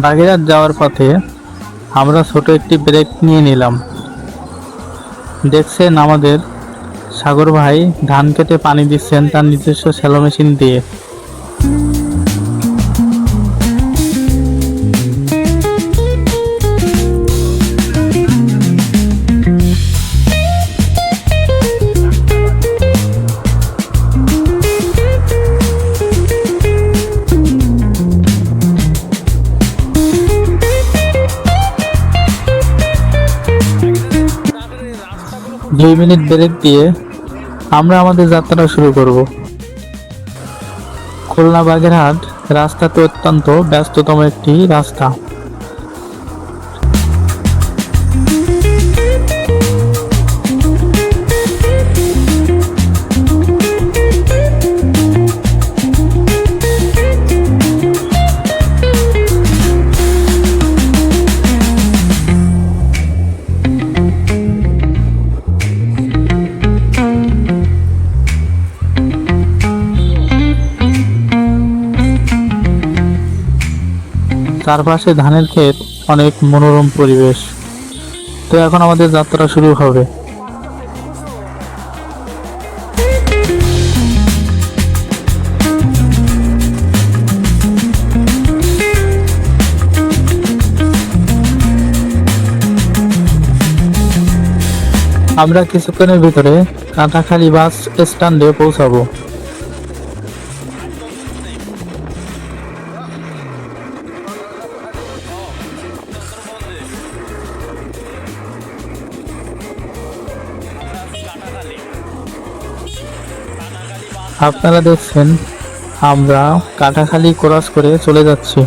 বাগেরহাট যাওয়ার পথে আমরা ছোট একটি ব্রেক নিয়ে নিলাম। দেখছেন আমাদের সাগর ভাই ধান কেটে পানি দিচ্ছেন তার নিজস্ব শ্যালো মেশিন দিয়ে। 2 মিনিট ব্রেক দিয়ে আমরা আমাদের যাত্রা শুরু করব। খুলনা বাগেরহাট রাস্তাটি অত্যন্ত ব্যস্ততম একটি রাস্তা। চারপাশে ধানের ক্ষেত, অনেক মনোরম পরিবেশ। তো এখন আমাদের যাত্রা শুরু হবে। আমরা কিছুক্ষণের ভিতরে কাঁটাখালী বাস স্ট্যান্ডে পৌঁছাবো। আপনারা দেখছেন আমরা কাঁটাখালী ক্রস করে চলে যাচ্ছি।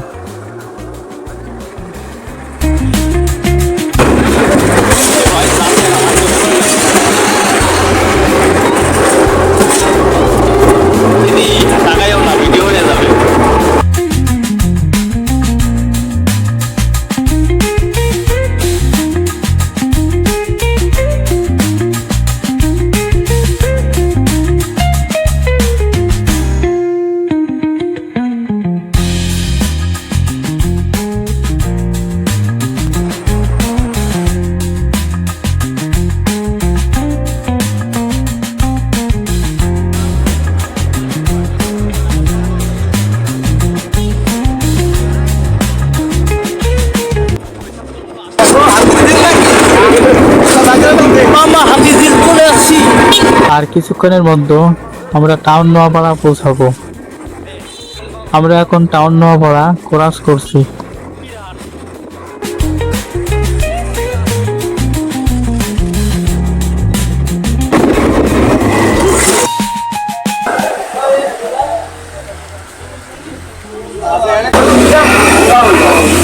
আর কিছুক্ষণের মধ্যে আমরা টাউন নোয়াপাড়া পৌঁছাবো। আমরা এখন টাউন নোয়াপাড়া ক্রস করছি।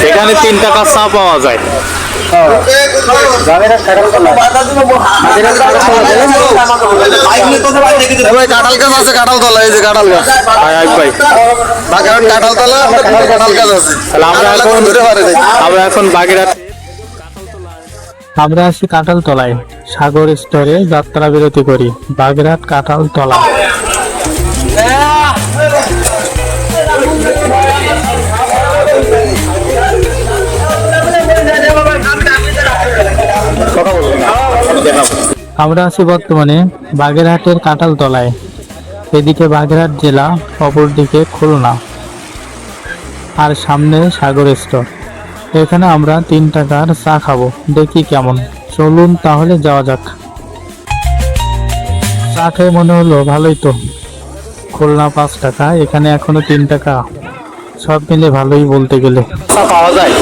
এখানে 3 টাকা চা পাওয়া যায়। কাঁঠাল গাছ আছে, কাঁঠাল তলা, এই যে কাঁঠাল গাছ, কাঁঠাল তলা, কাঁঠাল গাছ আছে। আমরা এখন বাগেরহাট, আমরা আছি কাঁঠাল তলায়, সাগর স্তরে যাত্রা বিরতি করি। বাগেরহাট কাঁঠাল তলা। আমরা আছি বর্তমানে বাগেরহাটের কাঁঠাল তলায়। এদিকে বাগেরহাট জেলা, অপরদিকে খুলনা, আর সামনে সাগর স্তর। এখানে আমরা 3 টাকার চা খাবো, দেখি কেমন। চলুন তাহলে যাওয়া যাক। চা খেয়ে মনে হলো ভালোই তো। খুলনা 5 টাকা, এখানে এখনো 3 টাকা। সব মিলে ভালোই বলতে গেলে। পাওয়া যায়।